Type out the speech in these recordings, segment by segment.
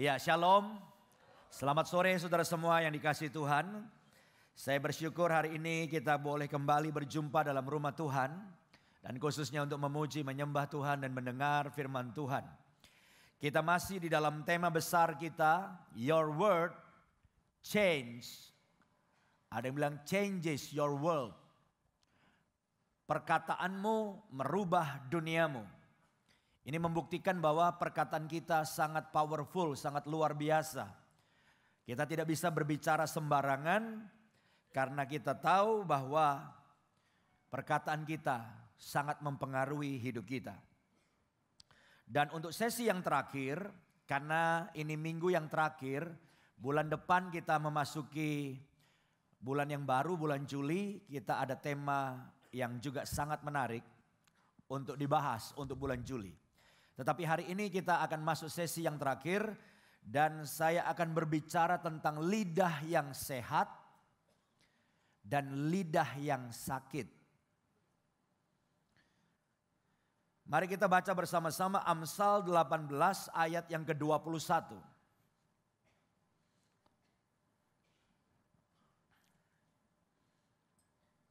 Ya, shalom. Selamat sore saudara semua yang dikasihi Tuhan. Saya bersyukur hari ini kita boleh kembali berjumpa dalam rumah Tuhan. Dan khususnya untuk memuji, menyembah Tuhan dan mendengar firman Tuhan. Kita masih di dalam tema besar kita, Your Word Change. Ada yang bilang changes your world. Perkataanmu merubah duniamu. Ini membuktikan bahwa perkataan kita sangat powerful, sangat luar biasa. Kita tidak bisa berbicara sembarangan karena kita tahu bahwa perkataan kita sangat mempengaruhi hidup kita. Dan untuk sesi yang terakhir, karena ini minggu yang terakhir, bulan depan kita memasuki bulan yang baru, bulan Juli, kita ada tema yang juga sangat menarik untuk dibahas untuk bulan Juli. Tetapi hari ini kita akan masuk sesi yang terakhir dan saya akan berbicara tentang lidah yang sehat dan lidah yang sakit. Mari kita baca bersama-sama Amsal 18 ayat yang ke-21.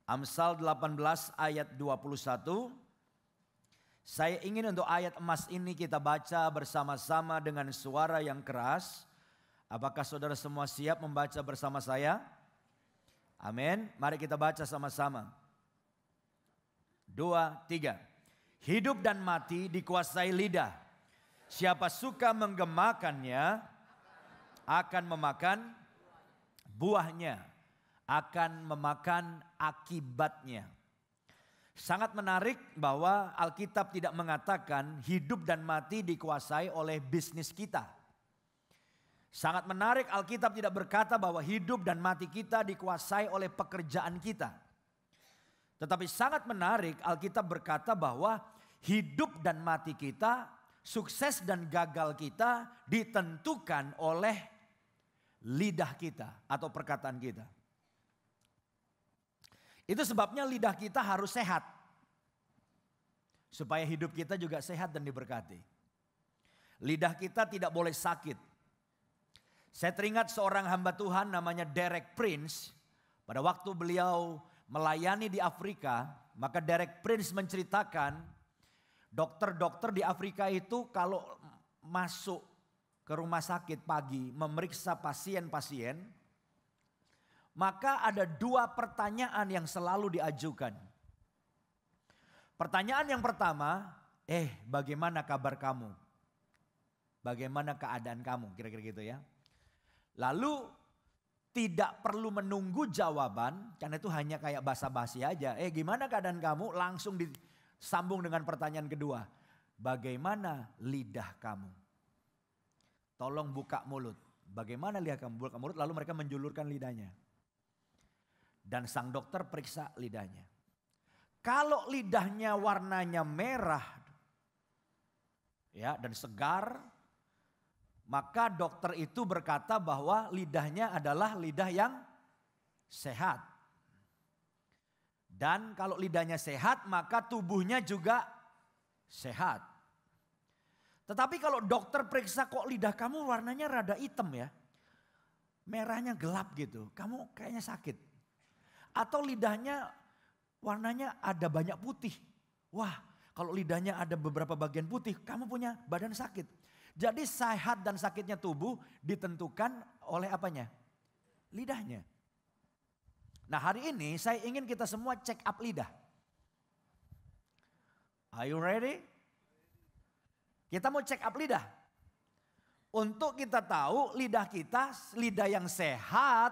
Amsal 18 ayat 21. Saya ingin untuk ayat emas ini kita baca bersama-sama dengan suara yang keras. Apakah saudara semua siap membaca bersama saya? Amin. Mari kita baca sama-sama. 2, 3. Hidup dan mati dikuasai lidah. Siapa suka menggemakannya akan memakan buahnya, akan memakan akibatnya. Sangat menarik bahwa Alkitab tidak mengatakan hidup dan mati dikuasai oleh bisnis kita. Sangat menarik Alkitab tidak berkata bahwa hidup dan mati kita dikuasai oleh pekerjaan kita. Tetapi sangat menarik Alkitab berkata bahwa hidup dan mati kita, sukses dan gagal kita ditentukan oleh lidah kita atau perkataan kita. Itu sebabnya lidah kita harus sehat. Supaya hidup kita juga sehat dan diberkati. Lidah kita tidak boleh sakit. Saya teringat seorang hamba Tuhan namanya Derek Prince. Pada waktu beliau melayani di Afrika, maka Derek Prince menceritakan dokter-dokter di Afrika itu kalau masuk ke rumah sakit pagi memeriksa pasien-pasien, maka ada 2 pertanyaan yang selalu diajukan. Pertanyaan yang pertama, bagaimana kabar kamu? Bagaimana keadaan kamu? Kira-kira gitu ya. Lalu tidak perlu menunggu jawaban, karena itu hanya kayak basa-basi aja. Gimana keadaan kamu? Langsung disambung dengan pertanyaan kedua. Bagaimana lidah kamu? Tolong buka mulut. Bagaimana lidah kamu? Buka mulut, lalu mereka menjulurkan lidahnya. Dan sang dokter periksa lidahnya. Kalau lidahnya warnanya merah ya dan segar, maka dokter itu berkata bahwa lidahnya adalah lidah yang sehat. Dan kalau lidahnya sehat, maka tubuhnya juga sehat. Tetapi kalau dokter periksa kok lidah kamu warnanya rada hitam ya. Merahnya gelap gitu, kamu kayaknya sakit. Atau lidahnya warnanya ada banyak putih. Wah, kalau lidahnya ada beberapa bagian putih, kamu punya badan sakit. Jadi sehat dan sakitnya tubuh ditentukan oleh apanya? Lidahnya. Nah hari ini saya ingin kita semua check up lidah. Are you ready? Kita mau check up lidah. Untuk kita tahu lidah kita lidah yang sehat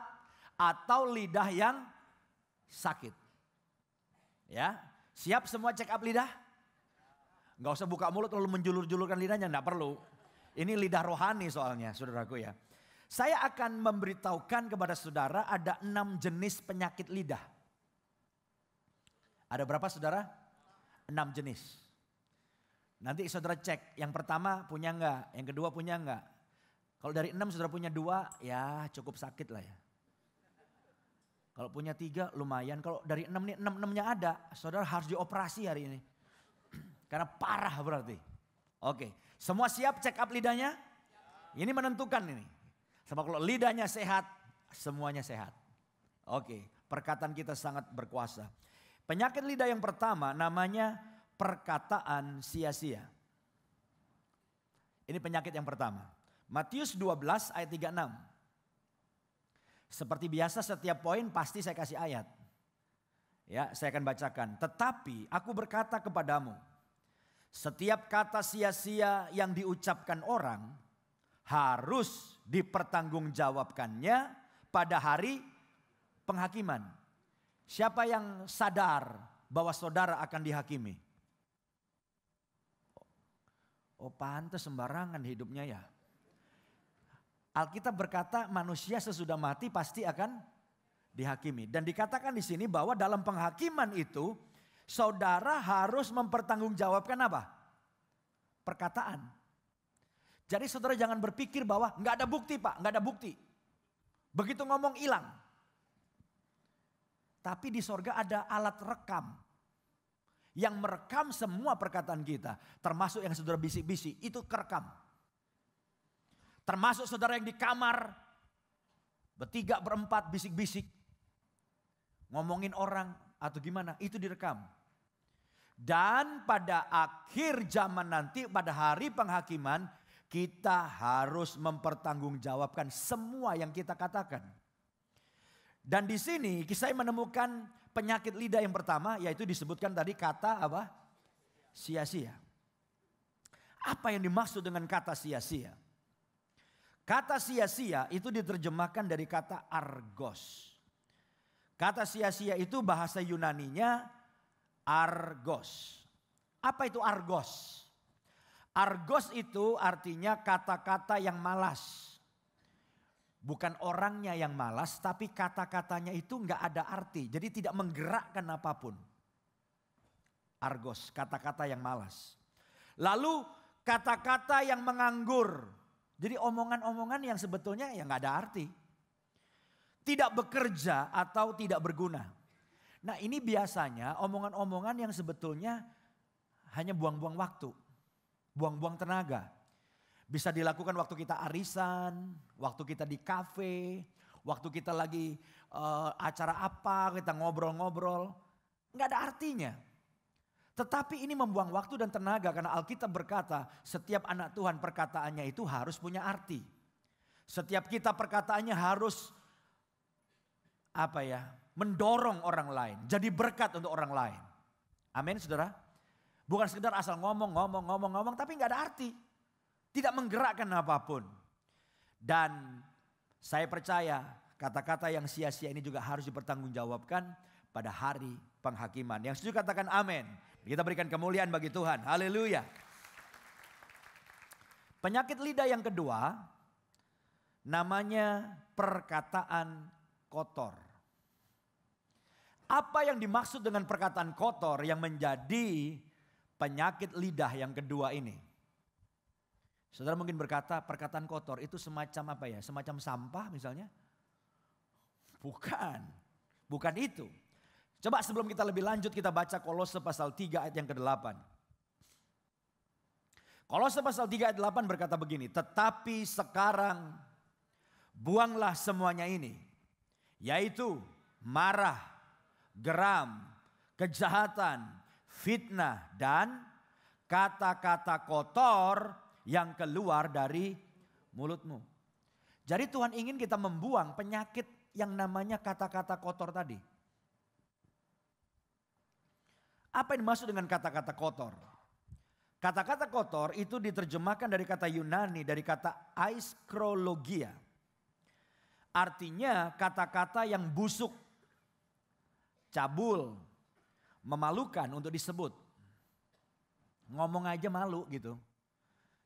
atau lidah yang sakit. Ya, siap semua check up lidah? Gak usah buka mulut lalu menjulur-julurkan lidahnya, gak perlu. Ini lidah rohani soalnya, saudaraku ya. Saya akan memberitahukan kepada saudara ada 6 jenis penyakit lidah. Ada berapa saudara? 6 jenis. Nanti saudara cek, yang pertama punya enggak, yang kedua punya enggak. Kalau dari 6 saudara punya 2, ya cukup sakit lah ya. Kalau punya 3 lumayan, kalau dari 6 nih 6-6-nya ada, saudara harus dioperasi hari ini. Karena parah berarti. Oke, semua siap check up lidahnya? Ini menentukan ini. Sebab kalau lidahnya sehat, semuanya sehat. Oke, perkataan kita sangat berkuasa. Penyakit lidah yang pertama namanya perkataan sia-sia. Ini penyakit yang pertama. Matius 12 ayat 36. Seperti biasa setiap poin pasti saya kasih ayat. Ya, saya akan bacakan. Tetapi aku berkata kepadamu, setiap kata sia-sia yang diucapkan orang harus dipertanggungjawabkannya pada hari penghakiman. Siapa yang sadar bahwa saudara akan dihakimi? Oh, pantas sembarangan hidupnya ya. Alkitab berkata manusia sesudah mati pasti akan dihakimi. Dan dikatakan di sini bahwa dalam penghakiman itu saudara harus mempertanggungjawabkan apa? Perkataan. Jadi saudara jangan berpikir bahwa nggak ada bukti Pak, nggak ada bukti. Begitu ngomong hilang. Tapi di sorga ada alat rekam. Yang merekam semua perkataan kita. Termasuk yang saudara bisik-bisik, itu kerekam. Termasuk saudara yang di kamar, bertiga, berempat, bisik-bisik. Ngomongin orang atau gimana, itu direkam. Dan pada akhir zaman nanti, pada hari penghakiman, kita harus mempertanggungjawabkan semua yang kita katakan. Dan di sini saya menemukan penyakit lidah yang pertama, yaitu disebutkan tadi kata apa? Sia-sia. Apa yang dimaksud dengan kata sia-sia? Kata sia-sia itu diterjemahkan dari kata argos. Kata sia-sia itu bahasa Yunaninya argos. Apa itu argos? Argos itu artinya kata-kata yang malas. Bukan orangnya yang malas, tapi kata-katanya itu enggak ada arti. Jadi tidak menggerakkan apapun. Argos, kata-kata yang malas. Lalu kata-kata yang menganggur. Jadi omongan-omongan yang sebetulnya ya enggak ada arti. Tidak bekerja atau tidak berguna. Nah ini biasanya omongan-omongan yang sebetulnya hanya buang-buang waktu. Buang-buang tenaga. Bisa dilakukan waktu kita arisan, waktu kita di kafe, waktu kita lagi acara apa, kita ngobrol-ngobrol. Enggak ada artinya. Tetapi ini membuang waktu dan tenaga karena Alkitab berkata setiap anak Tuhan perkataannya itu harus punya arti. Setiap kita perkataannya harus mendorong orang lain, jadi berkat untuk orang lain. Amin saudara. Bukan sekedar asal ngomong tapi enggak ada arti. Tidak menggerakkan apapun. Dan saya percaya kata-kata yang sia-sia ini juga harus dipertanggungjawabkan pada hari penghakiman. Yang setuju katakan amin. Kita berikan kemuliaan bagi Tuhan. Haleluya. Penyakit lidah yang kedua namanya perkataan kotor. Apa yang dimaksud dengan perkataan kotor yang menjadi penyakit lidah yang kedua ini? Saudara mungkin berkata perkataan kotor itu semacam apa ya? Semacam sampah misalnya? Bukan. Bukan itu. Coba sebelum kita lebih lanjut kita baca Kolose pasal 3 ayat yang ke-8. Kolose pasal 3 ayat 8 berkata begini. Tetapi sekarang buanglah semuanya ini. Yaitu marah, geram, kejahatan, fitnah dan kata-kata kotor yang keluar dari mulutmu. Jadi Tuhan ingin kita membuang penyakit yang namanya kata-kata kotor tadi. Apa yang dimaksud dengan kata-kata kotor? Kata-kata kotor itu diterjemahkan dari kata Yunani, dari kata aiskrologia. Artinya kata-kata yang busuk, cabul, memalukan untuk disebut. Ngomong aja malu gitu.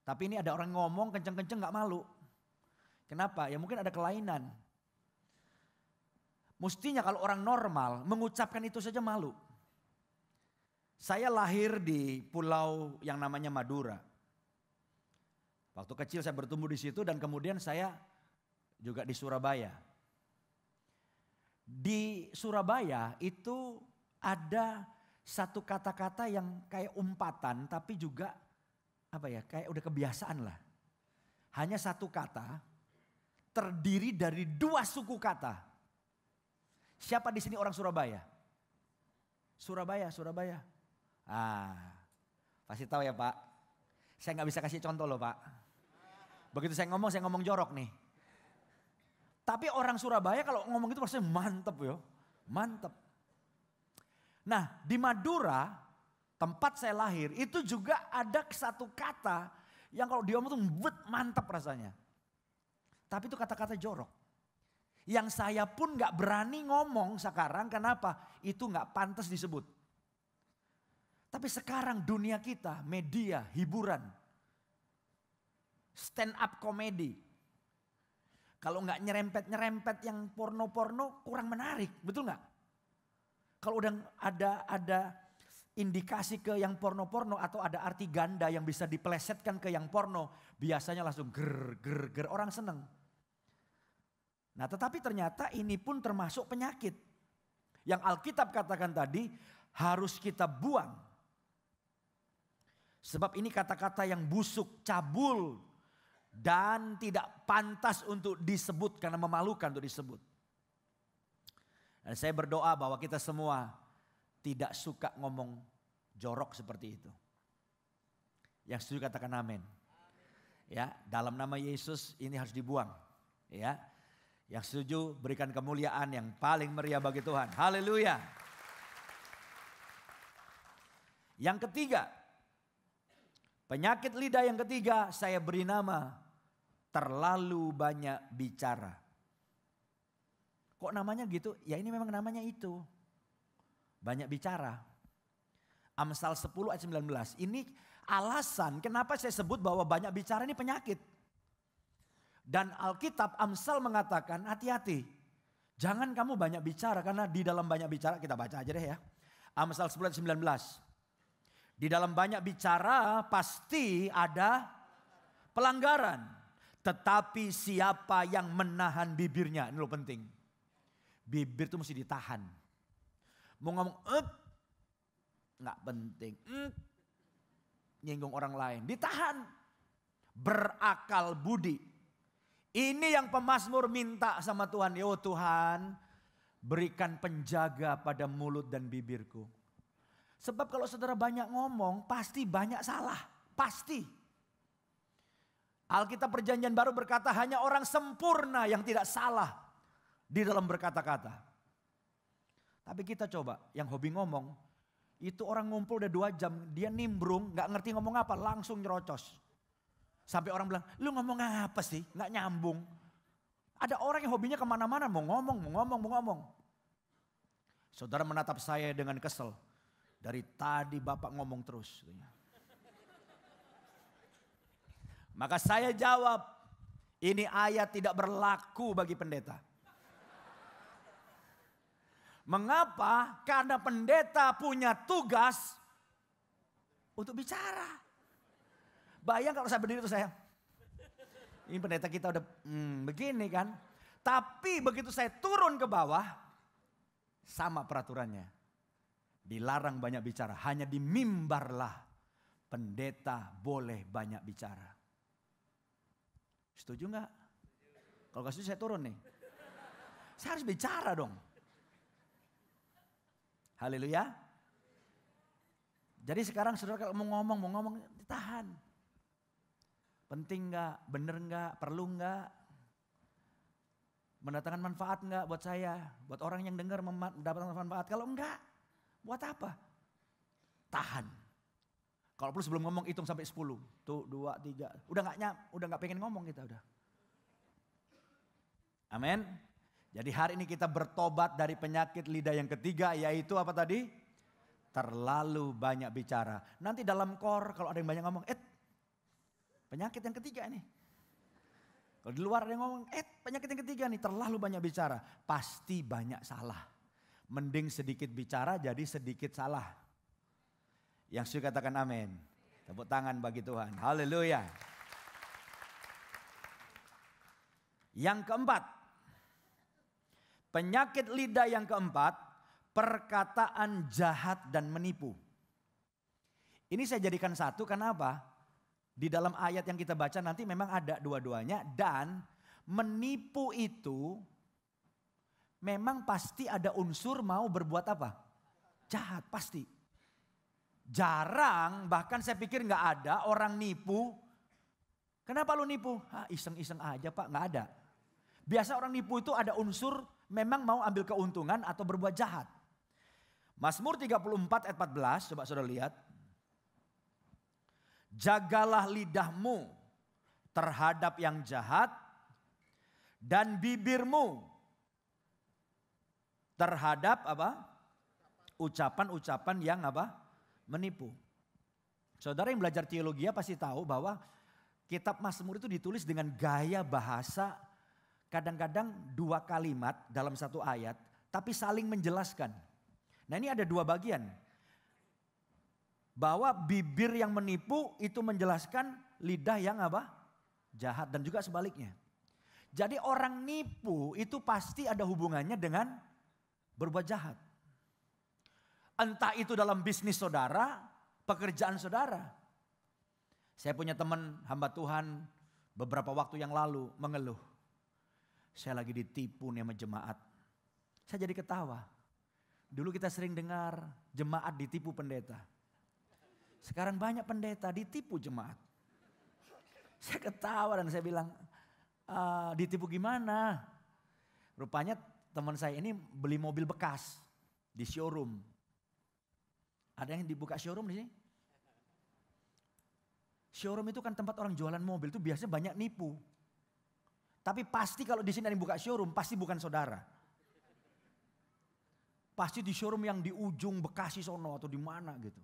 Tapi ini ada orang ngomong kenceng-kenceng gak malu. Kenapa? Ya mungkin ada kelainan. Mestinya kalau orang normal mengucapkan itu saja malu. Saya lahir di pulau yang namanya Madura. Waktu kecil saya bertumbuh di situ dan kemudian saya juga di Surabaya. Di Surabaya itu ada satu kata-kata yang kayak umpatan tapi juga kayak udah kebiasaan lah. hanya satu kata terdiri dari dua suku kata. Siapa di sini orang Surabaya? Surabaya. Pasti tahu ya Pak. Saya nggak bisa kasih contoh loh Pak. Begitu saya ngomong jorok nih. Tapi orang Surabaya kalau ngomong itu pasti mantep yo. Mantep. Nah di Madura, tempat saya lahir, itu juga ada satu kata yang kalau dia ngomong tuh mantep rasanya. Tapi itu kata-kata jorok. Yang saya pun gak berani ngomong sekarang, kenapa? Itu gak pantas disebut. Tapi sekarang dunia kita, media, hiburan, stand up comedy. Kalau gak nyerempet-nyerempet yang porno-porno kurang menarik, betul gak? Kalau udah ada indikasi ke yang porno-porno atau ada arti ganda yang bisa dipelesetkan ke yang porno, biasanya langsung ger, orang seneng. Nah tetapi ternyata ini pun termasuk penyakit. Yang Alkitab katakan tadi harus kita buang. Sebab ini kata-kata yang busuk, cabul, dan tidak pantas untuk disebut karena memalukan untuk disebut. Dan saya berdoa bahwa kita semua tidak suka ngomong jorok seperti itu. Yang setuju katakan amin. Ya, dalam nama Yesus ini harus dibuang. Ya. Yang setuju berikan kemuliaan yang paling meriah bagi Tuhan. Haleluya. Yang ketiga, penyakit lidah yang ketiga saya beri nama terlalu banyak bicara. Kok namanya gitu? Ya ini memang namanya itu. Banyak bicara. Amsal 10 ayat 19. Ini alasan kenapa saya sebut bahwa banyak bicara ini penyakit. Dan Alkitab Amsal mengatakan hati-hati. Jangan kamu banyak bicara karena di dalam banyak bicara kita baca aja deh ya. Amsal 10 ayat 19. Di dalam banyak bicara pasti ada pelanggaran. Tetapi siapa yang menahan bibirnya, ini loh penting. Bibir itu mesti ditahan. Mau ngomong nggak penting. Nyinggung orang lain, ditahan. Berakal budi. Ini yang pemazmur minta sama Tuhan. Ya Tuhan, berikan penjaga pada mulut dan bibirku. Sebab kalau saudara banyak ngomong, pasti banyak salah. Pasti. Alkitab Perjanjian Baru berkata hanya orang sempurna yang tidak salah di dalam berkata-kata. Tapi kita coba yang hobi ngomong, itu orang ngumpul udah 2 jam, dia nimbrung, gak ngerti ngomong apa, langsung nyerocos. Sampai orang bilang, lu ngomong apa sih? Gak nyambung. Ada orang yang hobinya kemana-mana, mau ngomong. Saudara menatap saya dengan kesel. Dari tadi Bapak ngomong terus. Maka saya jawab, ini ayat tidak berlaku bagi pendeta. Mengapa? Karena pendeta punya tugas untuk bicara. Bayang kalau saya berdiri itu saya. Ini pendeta kita udah begini kan. Tapi begitu saya turun ke bawah. Sama peraturannya. Dilarang banyak bicara. Hanya di mimbarlah pendeta boleh banyak bicara. Setuju gak? Kalau gak setuju saya turun nih. Saya harus bicara dong. Haleluya. Jadi sekarang saudara kalau mau ngomong ditahan. Penting gak? Bener gak? Perlu gak? Mendatangkan manfaat gak buat saya? Buat orang yang dengar mendapatkan manfaat? Kalau enggak, buat apa? Tahan. Kalau perlu sebelum ngomong hitung sampai 10. Tuh 2, 3. Udah gak pengen ngomong kita udah. Amin. Jadi hari ini kita bertobat dari penyakit lidah yang ketiga, yaitu apa tadi? Terlalu banyak bicara. Nanti dalam kor kalau ada yang banyak ngomong, penyakit yang ketiga nih. Kalau di luar ada yang ngomong, penyakit yang ketiga nih, terlalu banyak bicara. Pasti banyak salah. Mending sedikit bicara jadi sedikit salah. Yang suka katakan amin. Tepuk tangan bagi Tuhan. Haleluya. Yang keempat. Penyakit lidah yang keempat, perkataan jahat dan menipu. Ini saya jadikan satu, kenapa? Di dalam ayat yang kita baca nanti memang ada dua-duanya. Dan menipu itu memang pasti ada unsur mau berbuat apa? Jahat, pasti. Jarang, bahkan saya pikir nggak ada orang nipu. Kenapa lu nipu? Iseng-iseng aja Pak, nggak ada. Biasa orang nipu itu ada unsur memang mau ambil keuntungan atau berbuat jahat. Mazmur 34 ayat 14, coba saudara lihat. Jagalah lidahmu terhadap yang jahat dan bibirmu terhadap apa? Ucapan-ucapan yang apa? Menipu. Saudara yang belajar teologi pasti tahu bahwa kitab Mazmur itu ditulis dengan gaya bahasa kadang-kadang dua kalimat dalam satu ayat tapi saling menjelaskan. Nah, ini ada dua bagian. Bahwa bibir yang menipu itu menjelaskan lidah yang apa? Jahat, dan juga sebaliknya. Jadi orang nipu itu pasti ada hubungannya dengan berbuat jahat. Entah itu dalam bisnis saudara, pekerjaan saudara. Saya punya teman hamba Tuhan beberapa waktu yang lalu mengeluh. Saya lagi ditipu nih sama jemaat. Saya jadi ketawa. Dulu kita sering dengar jemaat ditipu pendeta. Sekarang banyak pendeta ditipu jemaat. Saya ketawa dan saya bilang, ditipu gimana? Rupanya teman saya ini beli mobil bekas di showroom. Ada yang dibuka showroom di sini? Showroom itu kan tempat orang jualan mobil, itu biasanya banyak nipu. Tapi pasti kalau di sini ada yang buka showroom, pasti bukan saudara. Pasti di showroom yang di ujung Bekasi sono atau di mana gitu.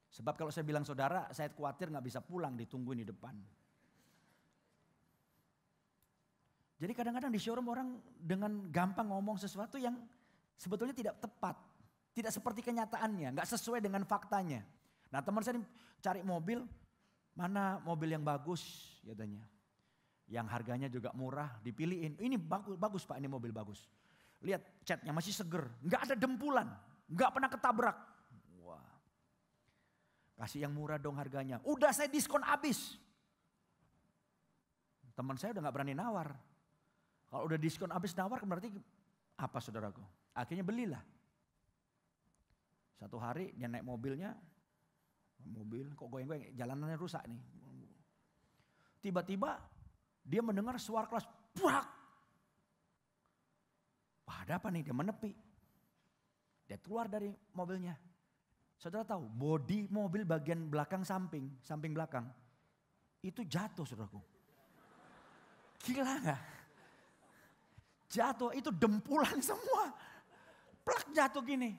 Sebab kalau saya bilang saudara, saya khawatir gak bisa pulang, ditungguin di depan. Jadi kadang-kadang di showroom orang dengan gampang ngomong sesuatu yang sebetulnya tidak tepat. Tidak seperti kenyataannya, gak sesuai dengan faktanya. Nah, teman saya cari mobil, mana mobil yang bagus katanya. Yang harganya juga murah, dipilihin. Ini bagus Pak, ini mobil bagus. Lihat catnya masih seger, gak ada dempulan, gak pernah ketabrak. Kasih yang murah dong harganya. Udah saya diskon habis. Teman saya udah gak berani nawar. Kalau udah diskon habis nawar berarti apa saudaraku? Akhirnya belilah. Satu hari dia naik mobilnya. Mobil kok goyang-goyang, jalanannya rusak nih. Tiba-tiba dia mendengar suara keras. Brak! Wah, ada apa nih? Dia menepi. Dia keluar dari mobilnya. Saudara tahu, bodi mobil bagian belakang samping belakang, itu jatuh saudaraku. Gila gak? Jatuh, itu dempulan semua. Plak jatuh gini.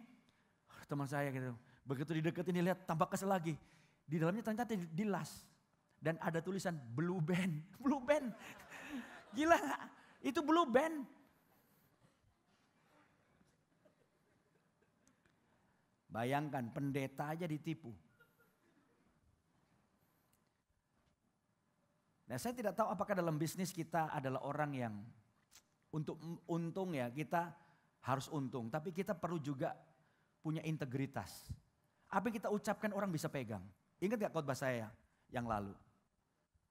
Teman saya gitu, begitu dideketin dia lihat tambah kesel lagi. Di dalamnya ternyata dilas. Dan ada tulisan Blue Band. Blue Band. Gila gak? Itu Blue Band. Bayangkan pendeta aja ditipu. Nah, saya tidak tahu apakah dalam bisnis kita adalah orang yang untuk untung ya, kita harus untung. Tapi kita perlu juga punya integritas. Apa yang kita ucapkan orang bisa pegang. Ingat gak khotbah saya yang lalu?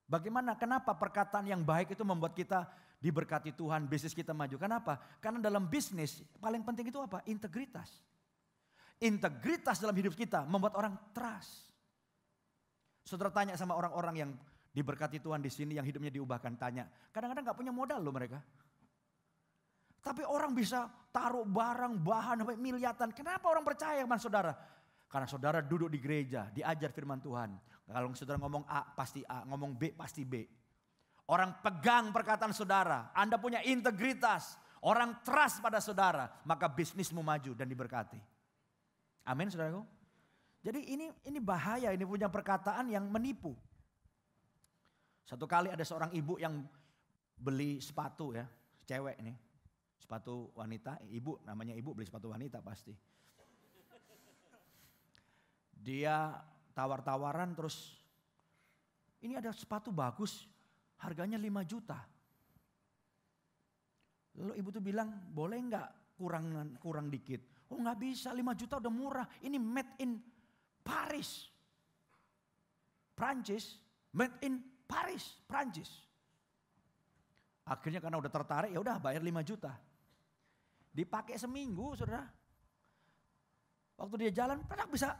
Bagaimana, kenapa perkataan yang baik itu membuat kita diberkati Tuhan, bisnis kita maju. Kenapa? Karena dalam bisnis paling penting itu apa? Integritas. Integritas dalam hidup kita membuat orang trust. Saudara tanya sama orang-orang yang diberkati Tuhan di sini yang hidupnya diubahkan, tanya. Kadang-kadang gak punya modal loh mereka. Tapi orang bisa taruh barang, bahan sampai miliatan. Kenapa orang percaya sama saudara? Karena saudara duduk di gereja, diajar firman Tuhan. Kalau saudara ngomong A pasti A, ngomong B pasti B. Orang pegang perkataan saudara, Anda punya integritas. Orang trust pada saudara, maka bisnismu maju dan diberkati. Amin saudaraku. Jadi ini bahaya, ini punya perkataan yang menipu. Satu kali ada seorang ibu yang beli sepatu ya, cewek ini. Sepatu wanita, ibu namanya ibu beli sepatu wanita pasti. Dia tawar-tawaran terus, ini ada sepatu bagus, harganya 5 juta. Lalu ibu tuh bilang, boleh nggak kurang dikit? Oh nggak bisa, 5 juta udah murah. Ini made in Paris. Prancis, made in Paris, Prancis. Akhirnya karena udah tertarik, ya udah bayar 5 juta. Dipakai seminggu, saudara. Waktu dia jalan, pernah bisa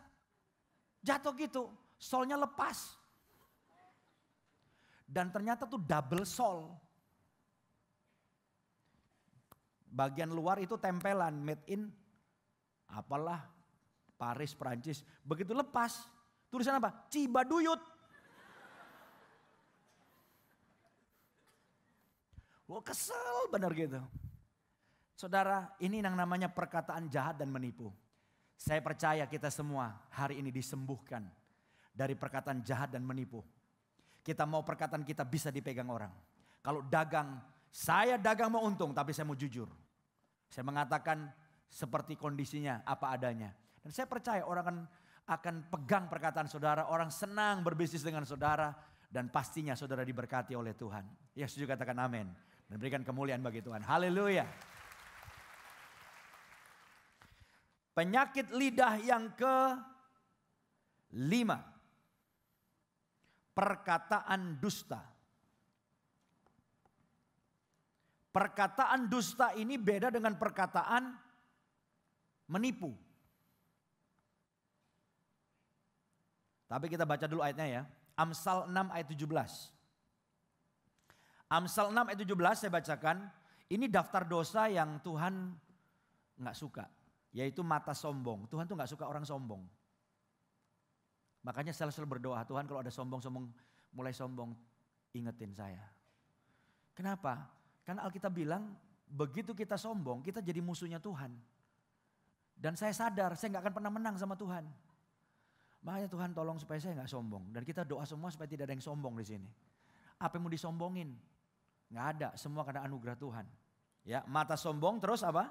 jatuh gitu, solnya lepas. Dan ternyata tuh double sol. Bagian luar itu tempelan, made in apalah Paris, Prancis. Begitu lepas, tulisan apa? Cibaduyut. Wah, kesel benar gitu. Saudara, ini yang namanya perkataan jahat dan menipu. Saya percaya kita semua hari ini disembuhkan dari perkataan jahat dan menipu. Kita mau perkataan kita bisa dipegang orang. Kalau dagang, saya dagang mau untung tapi saya mau jujur. Saya mengatakan seperti kondisinya apa adanya. Dan saya percaya orang akan pegang perkataan saudara, orang senang berbisnis dengan saudara. Dan pastinya saudara diberkati oleh Tuhan. Ya, setuju katakan amin. Dan berikan kemuliaan bagi Tuhan. Haleluya. Penyakit lidah yang ke-5. Perkataan dusta. Perkataan dusta ini beda dengan perkataan menipu. Tapi kita baca dulu ayatnya ya. Amsal 6 ayat 17. Amsal 6 ayat 17 saya bacakan. Ini daftar dosa yang Tuhan gak suka. Yaitu mata sombong. Tuhan tuh gak suka orang sombong. Makanya saya selalu berdoa, Tuhan kalau ada sombong-sombong, mulai sombong, ingetin saya. Kenapa? Karena Alkitab bilang, begitu kita sombong, kita jadi musuhnya Tuhan. Dan saya sadar, saya gak akan pernah menang sama Tuhan. Makanya Tuhan tolong supaya saya gak sombong. Dan kita doa semua supaya tidak ada yang sombong di sini. Apa yang mau disombongin? Nggak ada, semua karena anugerah Tuhan. Ya, mata sombong terus apa?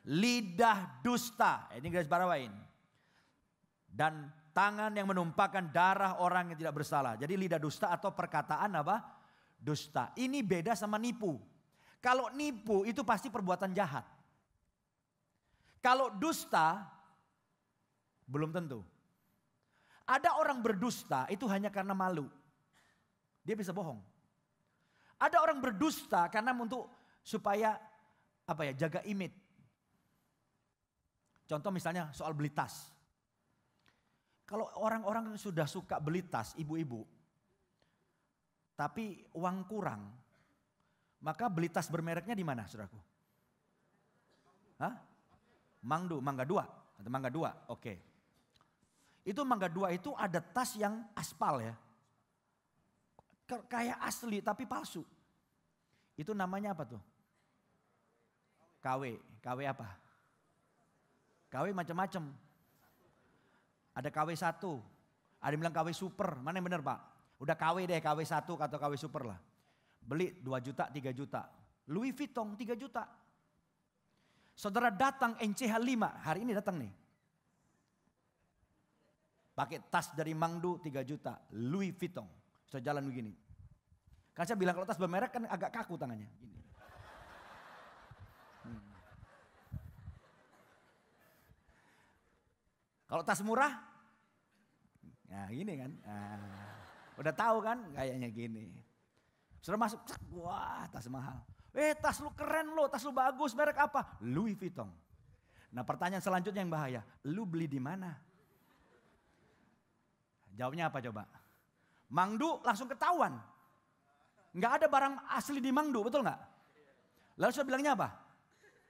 Lidah dusta. Ini garis bawain. Dan tangan yang menumpahkan darah orang yang tidak bersalah. Jadi lidah dusta atau perkataan apa? Dusta. Ini beda sama nipu. Kalau nipu itu pasti perbuatan jahat. Kalau dusta belum tentu. Ada orang berdusta itu hanya karena malu. Dia bisa bohong. Ada orang berdusta karena untuk supaya jaga image. Contoh misalnya soal beli tas. Kalau orang-orang sudah suka beli tas, ibu-ibu, tapi uang kurang, maka beli tas bermereknya di mana, saudaraku? Hah? Mangga 2 atau Mangga 2, oke. Itu Mangga 2 itu ada tas yang aspal ya. Kayak asli tapi palsu. Itu namanya apa tuh? KW. KW apa? KW macam-macam. Ada KW 1. Ada yang bilang KW super. Mana yang benar Pak? Udah KW deh, KW 1 atau KW super lah. Beli 2 juta, 3 juta. Louis Vuitton 3 juta. Saudara datang NCH 5. Hari ini datang nih. Pakai tas dari Mangdu 3 juta. Louis Vuitton. Saya jalan begini. Karena saya bilang kalau tas bermerek kan agak kaku tangannya. Gini. Kalau tas murah, nah gini kan. Nah, udah tahu kan kayaknya gini. Sudah masuk, wah tas mahal. Tas lu keren lo, tas lu bagus, merek apa? Louis Vuitton. Nah pertanyaan selanjutnya yang bahaya, lu beli di mana? Jawabnya apa coba? Mangdu langsung ketahuan. Nggak ada barang asli di Mangdu, betul nggak? Lalu saya bilangnya apa?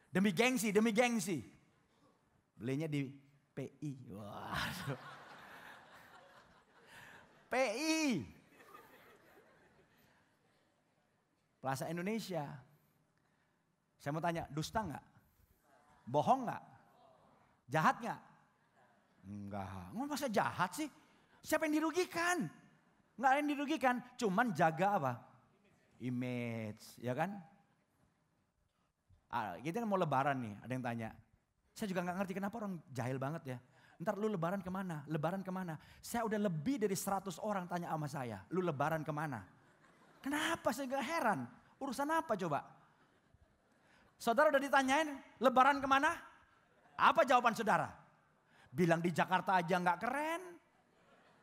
Demi gengsi, demi gengsi. Belinya di PI. Waduh. PI. Plaza Indonesia. Saya mau tanya, dusta nggak? Bohong nggak? Jahat nggak? Enggak. Masa jahat sih? Siapa yang dirugikan? Nggak ada yang dirugikan, cuman jaga apa? Image, ya kan? Kita kan mau lebaran nih, ada yang tanya. Saya juga nggak ngerti kenapa orang jahil banget ya. Ntar lu lebaran kemana? Lebaran kemana? Saya udah lebih dari 100 orang tanya sama saya, lu lebaran kemana? Kenapa saya nggak heran? Urusan apa coba? Saudara udah ditanyain, lebaran kemana? Apa jawaban saudara? Bilang di Jakarta aja nggak keren.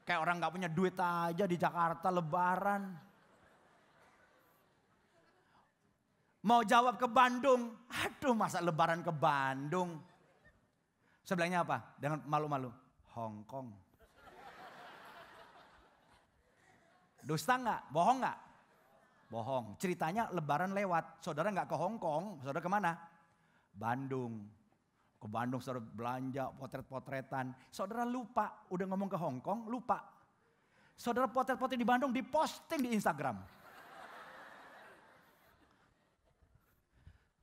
Kayak orang gak punya duit aja di Jakarta lebaran. Mau jawab ke Bandung, aduh masa lebaran ke Bandung. Sebelahnya apa? Dengan malu-malu, Hong Kong. Dusta gak? Bohong gak? Bohong. Ceritanya lebaran lewat, saudara gak ke Hong Kong, saudara kemana? Bandung. Ke Bandung saudara belanja, potret-potretan. Saudara lupa, udah ngomong ke Hong Kong, lupa. Saudara potret-potret di Bandung diposting di Instagram.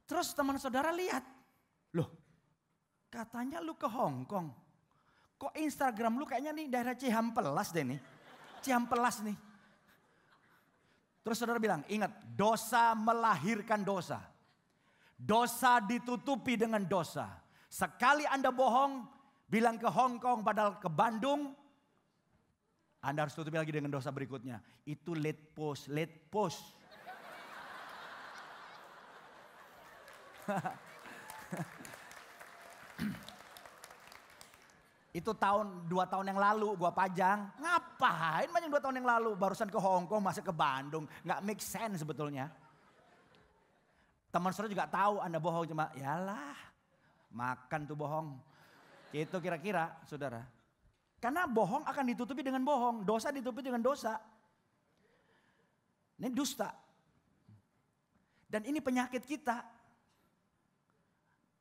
Terus teman saudara lihat, loh katanya lu ke Hong Kong. Kok Instagram lu kayaknya nih daerah Cihampelas deh nih. Cihampelas nih. Terus saudara bilang, ingat dosa melahirkan dosa. Dosa ditutupi dengan dosa. Sekali Anda bohong, bilang ke Hong Kong padahal ke Bandung, Anda harus tutupi lagi dengan dosa berikutnya. Itu late post. Itu 2 tahun yang lalu gua pajang. Ngapain banyak 2 tahun yang lalu? Barusan ke Hong Kong, masih ke Bandung. Nggak make sense sebetulnya. Teman saudara juga tahu Anda bohong, cuma yalah makan tuh bohong. Itu kira-kira saudara. Karena bohong akan ditutupi dengan bohong. Dosa ditutupi dengan dosa. Ini dusta. Dan ini penyakit kita.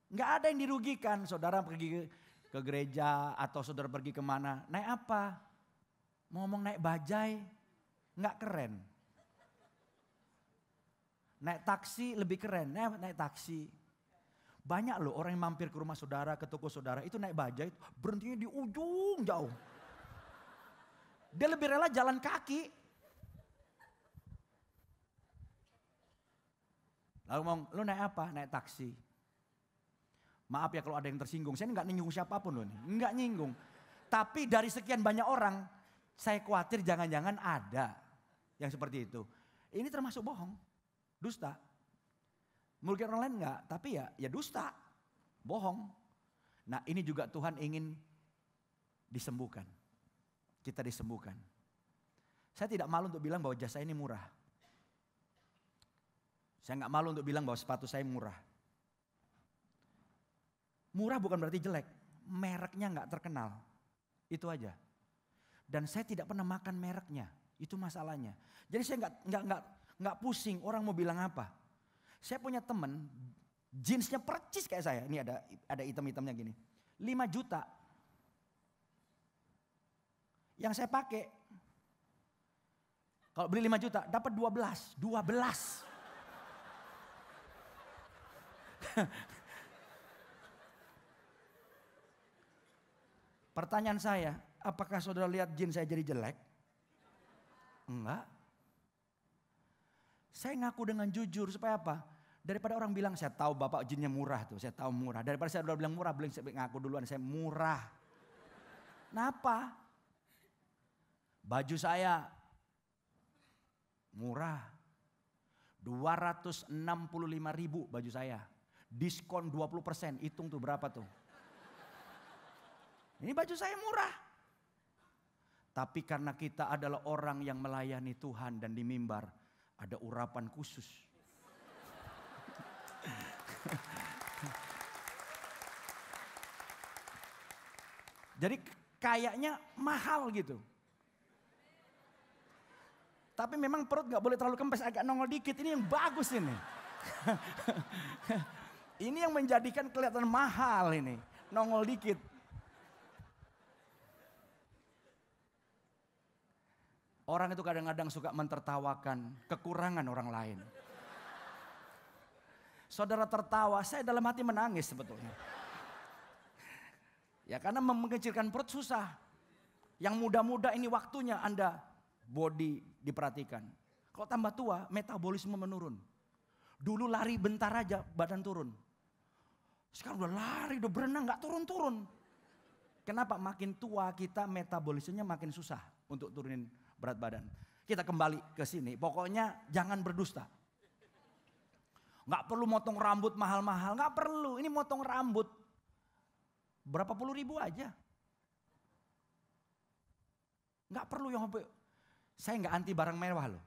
Nggak ada yang dirugikan. Saudara pergi ke gereja atau saudara pergi kemana. Naik apa? Ngomong naik bajai. Nggak keren. Naik taksi lebih keren. Naik taksi. Banyak loh orang yang mampir ke rumah saudara, ke toko saudara. Itu naik bajai. Berhentinya di ujung jauh. Dia lebih rela jalan kaki. Lalu ngomong, lu naik apa? Naik taksi. Maaf ya kalau ada yang tersinggung. Saya nggak nyinggung siapapun loh. Nggak nyinggung. Tapi dari sekian banyak orang, saya khawatir jangan-jangan ada yang seperti itu. Ini termasuk bohong. Dusta. Mungkin orang lain enggak, tapi ya dusta. Bohong. Nah ini juga Tuhan ingin disembuhkan. Kita disembuhkan. Saya tidak malu untuk bilang bahwa jasa ini murah. Saya enggak malu untuk bilang bahwa sepatu saya murah. Murah bukan berarti jelek. Mereknya enggak terkenal. Itu aja. Dan saya tidak pernah makan mereknya. Itu masalahnya. Jadi saya enggak pusing orang mau bilang apa. Saya punya teman, jeansnya percis kayak saya. Ini ada item-itemnya gini. 5 juta. Yang saya pakai, kalau beli 5 juta, dapat 12. Pertanyaan saya, apakah saudara lihat jeans saya jadi jelek? Enggak. Saya ngaku dengan jujur supaya apa? Daripada orang bilang saya tahu bapak jeansnya murah tuh, saya tahu murah. Daripada saya udah bilang murah, saya ngaku duluan saya murah. Kenapa? Baju saya murah. 265.000 baju saya. Diskon 20%, hitung tuh berapa tuh. Ini baju saya murah. Tapi karena kita adalah orang yang melayani Tuhan dan di mimbar, ada urapan khusus. Jadi kayaknya mahal gitu. Tapi memang perut gak boleh terlalu kempes, agak nongol dikit. Ini yang bagus ini. Ini yang menjadikan kelihatan mahal ini. Nongol dikit. Orang itu kadang-kadang suka mentertawakan kekurangan orang lain. Saudara tertawa, saya dalam hati menangis sebetulnya. Ya karena mengecilkan perut susah. Yang muda-muda ini waktunya Anda body diperhatikan. Kalau tambah tua, metabolisme menurun. Dulu lari bentar aja badan turun. Sekarang udah lari, udah berenang gak turun-turun. Kenapa? Makin tua kita metabolismenya makin susah untuk turunin berat badan. Kita kembali ke sini. Pokoknya jangan berdusta. Gak perlu motong rambut mahal-mahal. Gak perlu. Ini motong rambut. Berapa puluh ribu aja. Nggak perlu yang saya nggak anti barang mewah loh.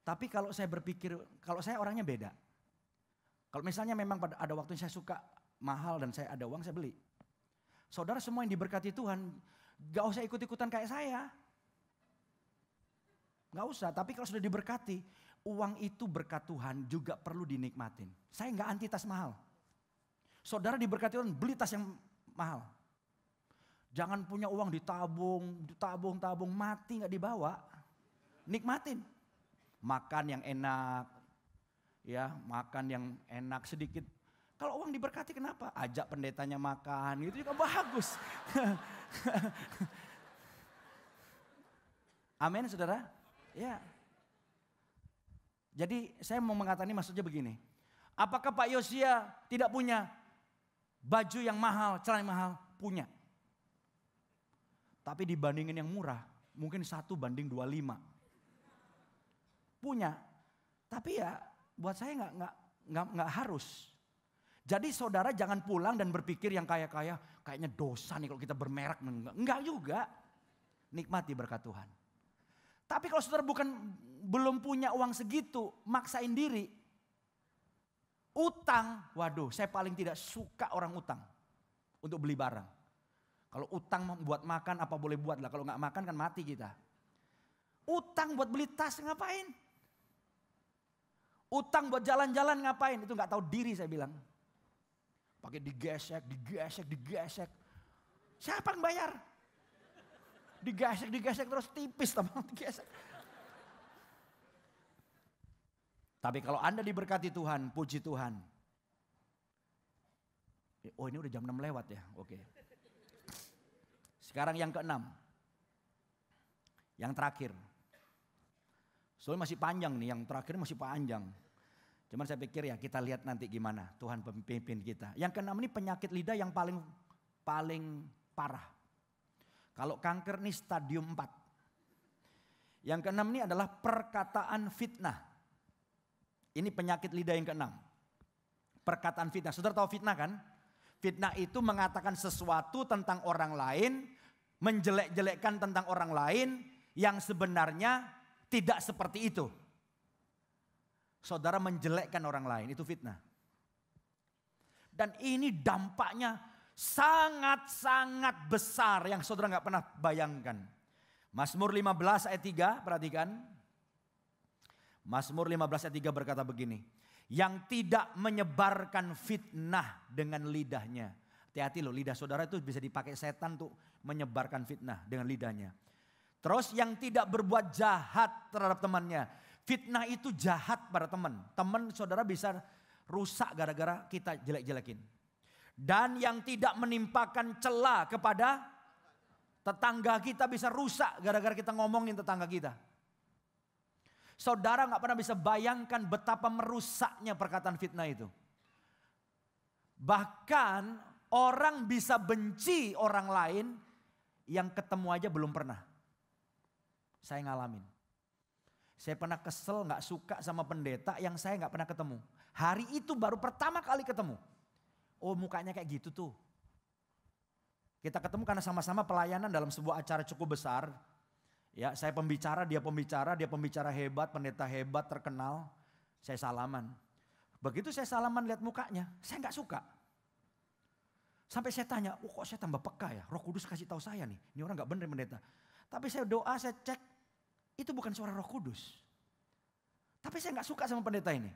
Tapi kalau saya berpikir, kalau saya orangnya beda. Kalau misalnya memang ada waktu saya suka mahal dan saya ada uang, saya beli. Saudara semua yang diberkati Tuhan, gak usah ikut-ikutan kayak saya. Gak usah, tapi kalau sudah diberkati, uang itu berkat Tuhan juga perlu dinikmatin. Saya gak anti tas mahal. Saudara diberkati Tuhan, beli tas yang mahal. Jangan punya uang ditabung, mati gak dibawa. Nikmatin. Makan yang enak, ya makan yang enak sedikit. Kalau uang diberkati kenapa? Ajak pendetanya makan, itu juga bagus. Amin saudara? Ya. Jadi saya mau mengatakan ini maksudnya begini. Apakah Pak Yosia tidak punya baju yang mahal, celana yang mahal? Punya. Tapi dibandingin yang murah, mungkin 1:25. Punya. Tapi ya buat saya nggak harus. Jadi saudara jangan pulang dan berpikir yang kayaknya dosa nih kalau kita bermerek. Enggak juga. Nikmati berkat Tuhan. Tapi kalau saudara belum punya uang segitu, maksain diri. Utang, waduh saya paling tidak suka orang utang untuk beli barang. Kalau utang buat makan apa boleh buat lah, kalau nggak makan kan mati kita. Utang buat beli tas ngapain? Utang buat jalan-jalan ngapain? Itu nggak tahu diri saya bilang. Pakai digesek. Siapa yang bayar? Digesek terus tipis teman digesek. Tapi kalau Anda diberkati Tuhan, puji Tuhan. Oh ini udah jam 6 lewat ya, oke. Sekarang yang ke-6. Yang terakhir. Soalnya masih panjang nih, yang terakhir masih panjang. Cuman saya pikir ya kita lihat nanti gimana Tuhan pemimpin kita. Yang ke-6 ini penyakit lidah yang paling parah. Kalau kanker ini stadium 4. Yang ke-6 ini adalah perkataan fitnah. Ini penyakit lidah yang ke-6. Perkataan fitnah. Saudara tahu fitnah kan? Fitnah itu mengatakan sesuatu tentang orang lain, menjelek-jelekkan tentang orang lain yang sebenarnya tidak seperti itu. Saudara menjelekkan orang lain, itu fitnah. Dan ini dampaknya sangat-sangat besar yang saudara gak pernah bayangkan. Mazmur 15 ayat 3, perhatikan. Mazmur 15 ayat 3 berkata begini. Yang tidak menyebarkan fitnah dengan lidahnya. Hati-hati loh, lidah saudara itu bisa dipakai setan untuk menyebarkan fitnah dengan lidahnya. Terus yang tidak berbuat jahat terhadap temannya. Fitnah itu jahat pada teman. Teman saudara bisa rusak gara-gara kita jelek-jelekin. Dan yang tidak menimpakan celah kepada tetangga kita bisa rusak gara-gara kita ngomongin tetangga kita. Saudara gak pernah bisa bayangkan betapa merusaknya perkataan fitnah itu. Bahkan orang bisa benci orang lain yang ketemu aja belum pernah. Saya ngalamin. Saya pernah kesel gak suka sama pendeta yang saya gak pernah ketemu. Hari itu baru pertama kali ketemu. Oh mukanya kayak gitu tuh. Kita ketemu karena sama-sama pelayanan dalam sebuah acara cukup besar. Ya, saya pembicara, dia pembicara hebat, pendeta hebat, terkenal. Saya salaman. Begitu saya salaman lihat mukanya, saya gak suka. Sampai saya tanya, oh kok saya tambah peka ya, Roh Kudus kasih tahu saya nih, ini orang gak bener pendeta. Tapi saya doa, saya cek. Itu bukan suara Roh Kudus. Tapi saya gak suka sama pendeta ini.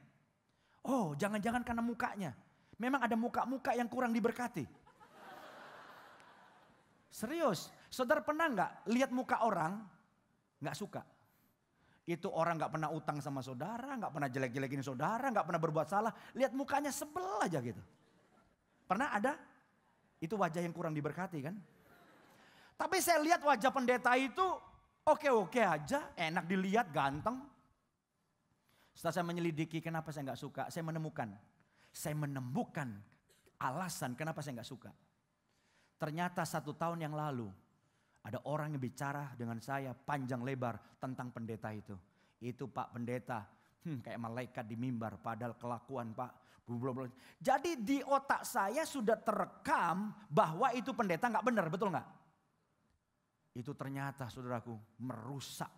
Oh jangan-jangan karena mukanya. Memang ada muka-muka yang kurang diberkati. Serius, saudara pernah gak lihat muka orang gak suka? Itu orang gak pernah utang sama saudara, gak pernah jelek-jelekin saudara, gak pernah berbuat salah. Lihat mukanya sebel aja gitu. Pernah ada? Itu wajah yang kurang diberkati kan? Tapi saya lihat wajah pendeta itu oke-oke aja, enak dilihat, ganteng. Setelah saya menyelidiki kenapa saya gak suka, saya menemukan alasan kenapa saya gak suka. Ternyata 1 tahun yang lalu ada orang yang bicara dengan saya panjang lebar tentang pendeta itu. Itu Pak Pendeta, kayak malaikat di mimbar padahal kelakuan Pak. Blablabla. Jadi di otak saya sudah terekam bahwa itu pendeta gak benar, betul gak? itu ternyata saudaraku merusak.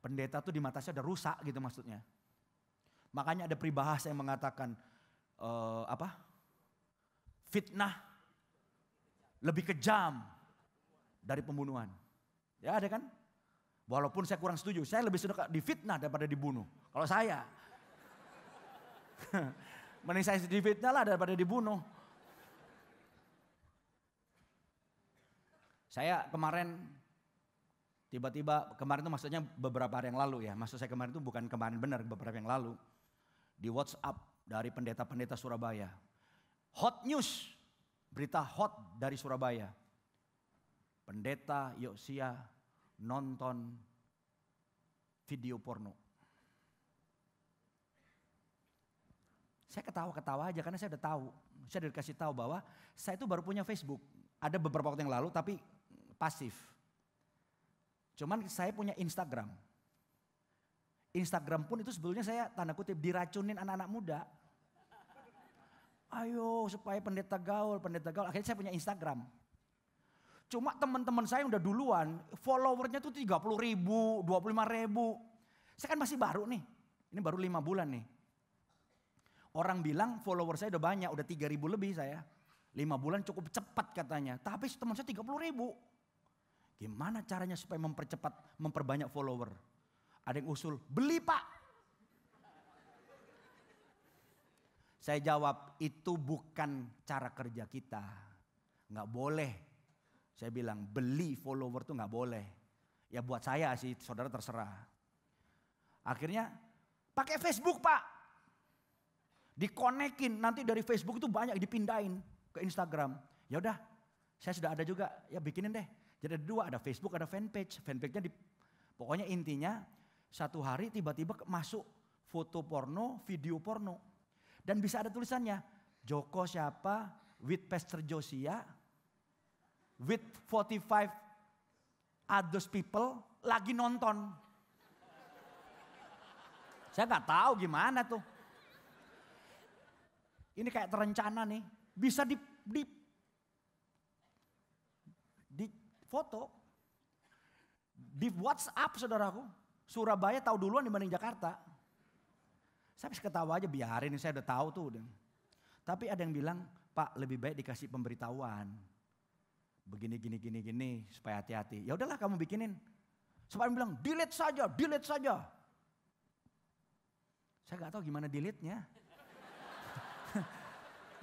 Pendeta tuh di mata saya udah rusak gitu maksudnya. Makanya ada peribahasa yang mengatakan fitnah lebih kejam dari pembunuhan. Ya ada kan? Walaupun saya kurang setuju, saya lebih suka difitnah daripada dibunuh. Kalau saya, mending saya difitnah lah daripada dibunuh. Saya kemarin kemarin itu maksudnya beberapa hari yang lalu ya. Maksud saya kemarin itu bukan kemarin benar, beberapa yang lalu. Di WhatsApp dari pendeta-pendeta Surabaya. Hot news, berita hot dari Surabaya. Pendeta Yosia nonton video porno. Saya ketawa-ketawa aja karena saya udah tahu. Saya udah dikasih tahu bahwa saya itu baru punya Facebook. Ada beberapa waktu yang lalu tapi pasif. Cuman saya punya Instagram. Instagram pun itu sebetulnya saya tanda kutip diracunin anak-anak muda. Ayo supaya pendeta gaul. Akhirnya saya punya Instagram. Cuma teman-teman saya yang udah duluan, followernya tuh 30 ribu, 25 ribu. Saya kan masih baru nih, ini baru 5 bulan nih. Orang bilang follower saya udah banyak, udah 3 ribu lebih saya. 5 bulan cukup cepat katanya, tapi teman saya 30 ribu. Gimana caranya supaya memperbanyak follower? Ada yang usul, beli Pak. Saya jawab, itu bukan cara kerja kita. Nggak boleh. Saya bilang, beli follower tuh nggak boleh. Ya buat saya sih, saudara terserah. Akhirnya, pakai Facebook Pak. Dikonekin, nanti dari Facebook itu banyak dipindahin ke Instagram. Ya udah, saya sudah ada juga, ya bikinin deh. Jadi ada 2, ada Facebook, ada fanpage. Fanpage-nya pokoknya intinya satu hari tiba-tiba masuk foto porno, video porno. Dan bisa ada tulisannya, Joko siapa, with Pastor Josia, with 45 others people lagi nonton. Saya nggak tahu gimana tuh. Ini kayak terencana nih, bisa di foto, di WhatsApp saudaraku. Surabaya tahu duluan dibanding Jakarta. Saya bisa ketawa aja, biarin, saya udah tahu tuh. Tapi ada yang bilang, Pak lebih baik dikasih pemberitahuan. Begini, supaya hati-hati. Ya udahlah kamu bikinin. Supaya bilang, delete saja. Saya gak tahu gimana delete-nya.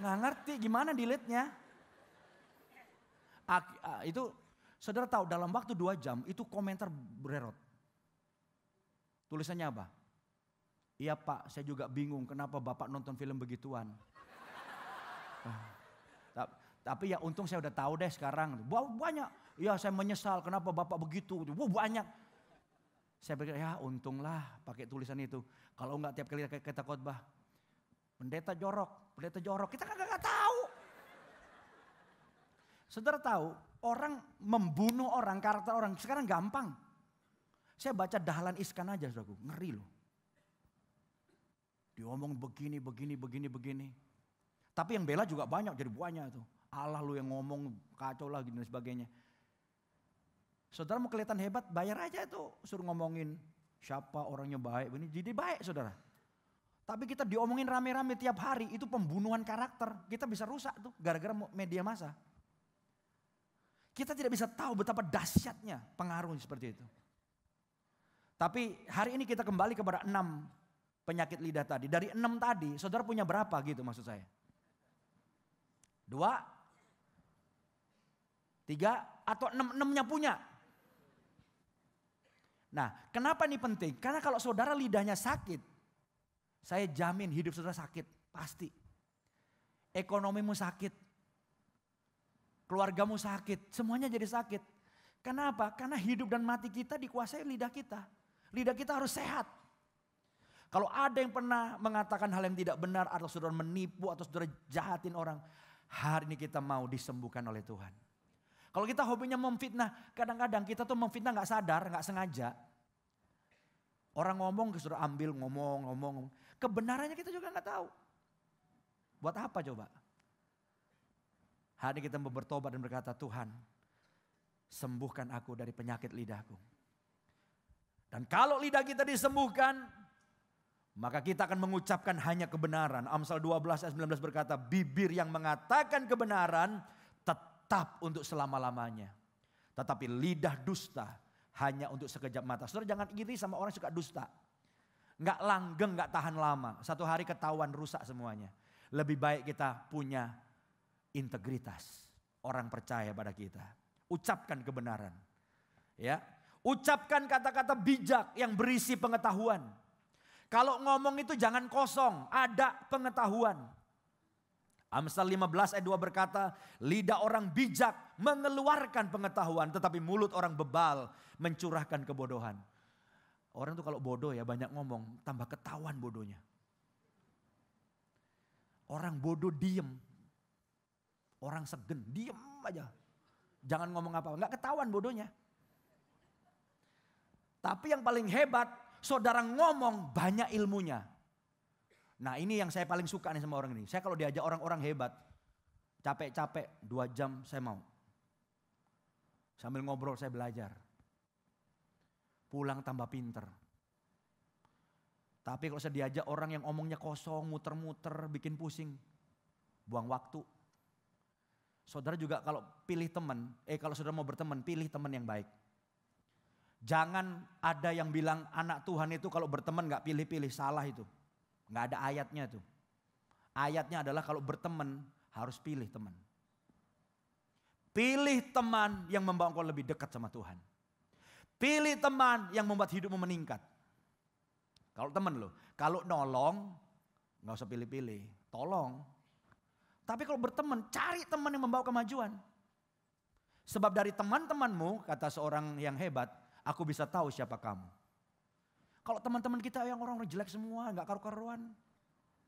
Nggak ngerti gimana delete-nya. Itu saudara tahu dalam waktu 2 jam itu komentar bererot. Tulisannya apa? Iya Pak, saya juga bingung kenapa Bapak nonton film begituan. Tapi ya untung saya udah tahu deh sekarang. Banyak. Ya saya menyesal kenapa Bapak begitu. Banyak. Saya pikir ya untunglah pakai tulisan itu. Kalau enggak tiap kali kita khotbah. Pendeta jorok. Kita kagak tahu. Saudara tahu orang membunuh orang, karakter orang sekarang gampang. Saya baca Dahlan Iskan aja saudaraku, ngeri loh. Diomong begini. Tapi yang bela juga banyak, jadi banyak tuh. Allah lu yang ngomong kacau lagi dan sebagainya. Saudara mau kelihatan hebat, bayar aja tuh. Suruh ngomongin siapa orangnya baik. Jadi baik saudara. Tapi kita diomongin rame-rame tiap hari, itu pembunuhan karakter. Kita bisa rusak tuh gara-gara media massa. Kita tidak bisa tahu betapa dahsyatnya pengaruh seperti itu. Tapi hari ini kita kembali kepada 6 penyakit lidah tadi. Dari 6 tadi, saudara punya berapa gitu maksud saya? 2, 3, atau 6-6-nya punya? Nah, kenapa ini penting? Karena kalau saudara lidahnya sakit, saya jamin hidup saudara sakit, pasti. Ekonomimu sakit, keluargamu sakit, semuanya jadi sakit. Kenapa? Karena hidup dan mati kita dikuasai lidah kita. Lidah kita harus sehat. Kalau ada yang pernah mengatakan hal yang tidak benar atau saudara menipu atau saudara jahatin orang, hari ini kita mau disembuhkan oleh Tuhan. Kalau kita hobinya memfitnah, kadang-kadang kita tuh memfitnah gak sadar, gak sengaja. Orang ngomong, saudara ambil ngomong. Kebenarannya kita juga gak tahu. Buat apa coba? Hari ini kita bertobat dan berkata, Tuhan sembuhkan aku dari penyakit lidahku. Dan kalau lidah kita disembuhkan, maka kita akan mengucapkan hanya kebenaran. Amsal 12 ayat 19 berkata, bibir yang mengatakan kebenaran tetap untuk selama-lamanya. Tetapi lidah dusta hanya untuk sekejap mata. Saudara jangan iri sama orang yang suka dusta. Enggak langgeng, enggak tahan lama. Satu hari ketahuan rusak semuanya. Lebih baik kita punya integritas. Orang percaya pada kita. Ucapkan kebenaran. Ya, ucapkan kata-kata bijak yang berisi pengetahuan. Kalau ngomong itu jangan kosong, ada pengetahuan. Amsal 15 ayat 2 berkata, lidah orang bijak mengeluarkan pengetahuan, tetapi mulut orang bebal mencurahkan kebodohan. Orang tuh kalau bodoh ya banyak ngomong, tambah ketahuan bodohnya. Orang bodoh diem. Orang segen, diem aja. Jangan ngomong apa, nggak ketahuan bodohnya. Tapi yang paling hebat, saudara ngomong banyak ilmunya. Nah ini yang saya paling suka nih sama orang ini. Saya kalau diajak orang-orang hebat, capek-capek 2 jam saya mau. Sambil ngobrol saya belajar. Pulang tambah pinter. Tapi kalau saya diajak orang yang omongnya kosong, muter-muter, bikin pusing. Buang waktu. Saudara juga kalau pilih teman, kalau saudara mau berteman, pilih teman yang baik. Jangan ada yang bilang anak Tuhan itu kalau berteman gak pilih-pilih, salah itu. Gak ada ayatnya tuh. Ayatnya adalah kalau berteman harus pilih teman. Pilih teman yang membawa engkau lebih dekat sama Tuhan. Pilih teman yang membuat hidupmu meningkat. Kalau teman loh, kalau nolong gak usah pilih-pilih, tolong. Tapi kalau berteman, cari teman yang membawa kemajuan. Sebab dari teman-temanmu, kata seorang yang hebat, aku bisa tahu siapa kamu. Kalau teman-teman kita yang orang-orang jelek semua, gak karu-karuan,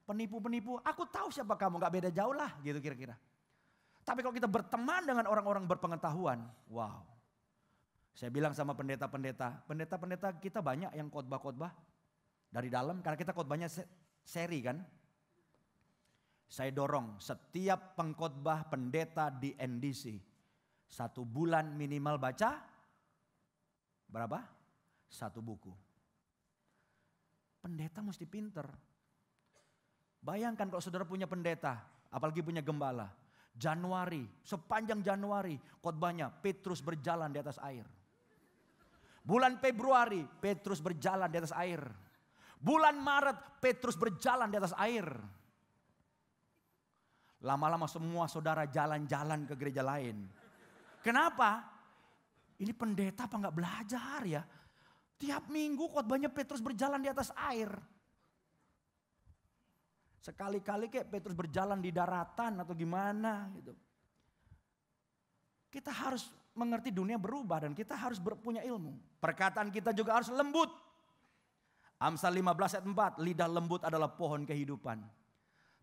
penipu-penipu, aku tahu siapa kamu, gak beda jauh lah gitu kira-kira. Tapi kalau kita berteman dengan orang-orang berpengetahuan, wow. Saya bilang sama pendeta-pendeta kita banyak yang khotbah-khotbah dari dalam, karena kita khotbahnya seri kan. Saya dorong setiap pengkhotbah pendeta di NDC, 1 bulan minimal baca berapa? 1 buku. Pendeta mesti pinter. Bayangkan kalau saudara punya pendeta, apalagi punya gembala. Januari, sepanjang Januari khotbahnya Petrus berjalan di atas air. Bulan Februari Petrus berjalan di atas air. Bulan Maret Petrus berjalan di atas air. Lama-lama semua saudara jalan-jalan ke gereja lain. Kenapa? Ini pendeta apa nggak belajar ya? Tiap minggu khotbahnya Petrus berjalan di atas air. Sekali-kali kayak Petrus berjalan di daratan atau gimana gitu. Kita harus mengerti dunia berubah dan kita harus punya ilmu. Perkataan kita juga harus lembut. Amsal 15 ayat 4, lidah lembut adalah pohon kehidupan.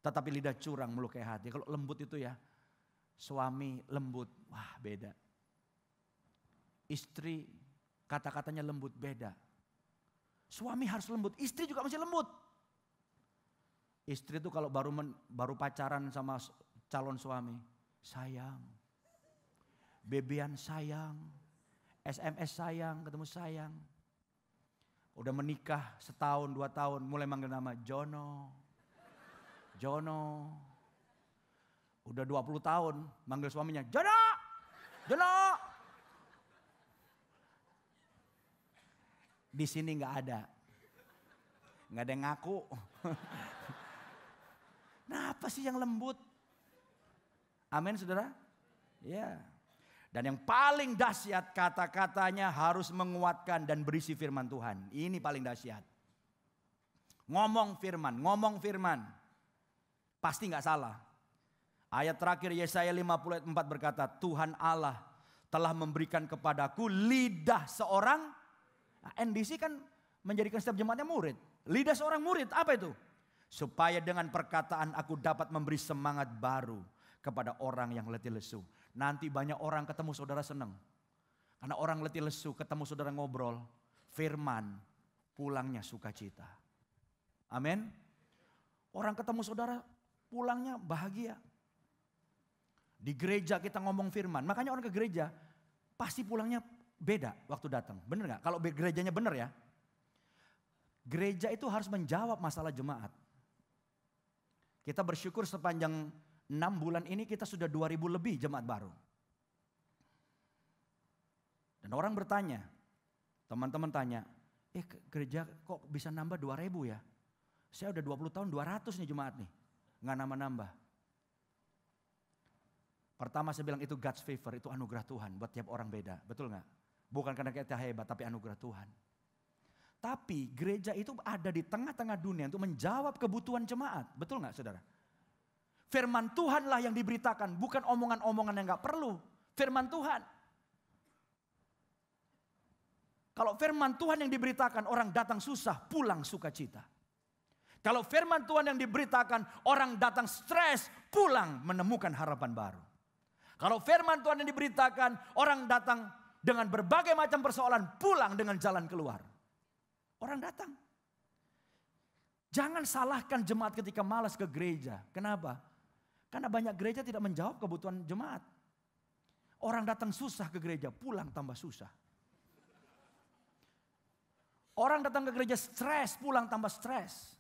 Tetapi lidah curang melukai hati. Kalau lembut itu ya, suami lembut, wah beda. Istri kata-katanya lembut, beda. Suami harus lembut, istri juga mesti lembut. Istri itu kalau baru pacaran sama calon suami, sayang. Bebean sayang, SMS sayang, ketemu sayang. Udah menikah 1 tahun, 2 tahun, mulai manggil nama Jono. Jono. Udah 20 tahun manggil suaminya, Jono. Jono. Di sini nggak ada yang ngaku. Nah apa sih yang lembut? Amin saudara? Ya. Dan yang paling dahsyat kata-katanya harus menguatkan dan berisi firman Tuhan. Ini paling dahsyat. Ngomong firman. Pasti nggak salah. Ayat terakhir Yesaya 50 ayat 4 berkata, Tuhan Allah telah memberikan kepadaku lidah seorang. Nah, NDC kan menjadikan setiap jemaatnya murid. Lidah seorang murid, apa itu? Supaya dengan perkataan aku dapat memberi semangat baru kepada orang yang letih lesu. Nanti banyak orang ketemu saudara senang. Karena orang letih lesu ketemu saudara ngobrol. Firman, pulangnya sukacita. Amin. Orang ketemu saudara pulangnya bahagia. Di gereja kita ngomong firman. Makanya orang ke gereja pasti pulangnya beda waktu datang. Bener gak? Kalau gerejanya bener ya. Gereja itu harus menjawab masalah jemaat. Kita bersyukur sepanjang 6 bulan ini kita sudah 2.000 lebih jemaat baru. Dan orang bertanya, teman-teman tanya, gereja kok bisa nambah 2.000 ya? Saya udah 20 tahun 200 nih jemaat nih, nggak nambah-nambah. Pertama saya bilang itu God's favor, itu anugerah Tuhan buat tiap orang beda, betul nggak? Bukan karena kita hebat, tapi anugerah Tuhan. Tapi gereja itu ada di tengah-tengah dunia untuk menjawab kebutuhan jemaat, betul nggak saudara? Firman Tuhanlah yang diberitakan, bukan omongan-omongan yang nggak perlu. Firman Tuhan. Kalau firman Tuhan yang diberitakan, orang datang susah, pulang sukacita. Kalau firman Tuhan yang diberitakan, orang datang stres, pulang menemukan harapan baru. Kalau firman Tuhan yang diberitakan, orang datang dengan berbagai macam persoalan, pulang dengan jalan keluar. Orang datang. Jangan salahkan jemaat ketika malas ke gereja. Kenapa? Karena banyak gereja tidak menjawab kebutuhan jemaat. Orang datang susah ke gereja, pulang tambah susah. Orang datang ke gereja stres, pulang tambah stres.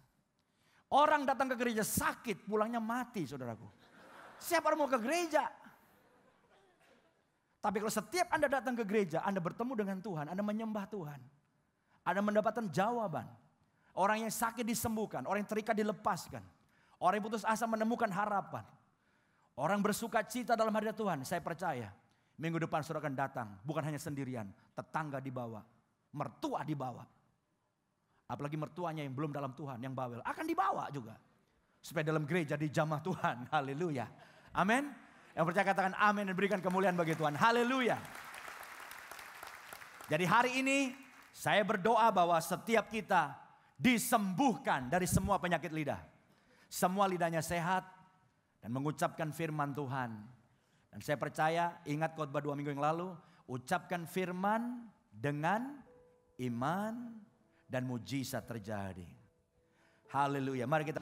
Orang datang ke gereja sakit, pulangnya mati saudaraku. Siapa orang mau ke gereja? Tapi kalau setiap Anda datang ke gereja, Anda bertemu dengan Tuhan, Anda menyembah Tuhan. Anda mendapatkan jawaban. Orang yang sakit disembuhkan, orang yang terikat dilepaskan. Orang yang putus asa menemukan harapan. Orang bersuka cita dalam hadirat Tuhan. Saya percaya minggu depan saudara akan datang. Bukan hanya sendirian, tetangga dibawa, mertua dibawa. Apalagi mertuanya yang belum dalam Tuhan, yang bawel, akan dibawa juga. Supaya dalam gereja dijamah Tuhan. Haleluya. Amin. Yang percaya katakan amin dan berikan kemuliaan bagi Tuhan. Haleluya. Jadi hari ini saya berdoa bahwa setiap kita disembuhkan dari semua penyakit lidah. Semua lidahnya sehat dan mengucapkan firman Tuhan. Dan saya percaya, ingat khotbah 2 minggu yang lalu, ucapkan firman dengan iman dan mujizat terjadi. Haleluya. Mari kita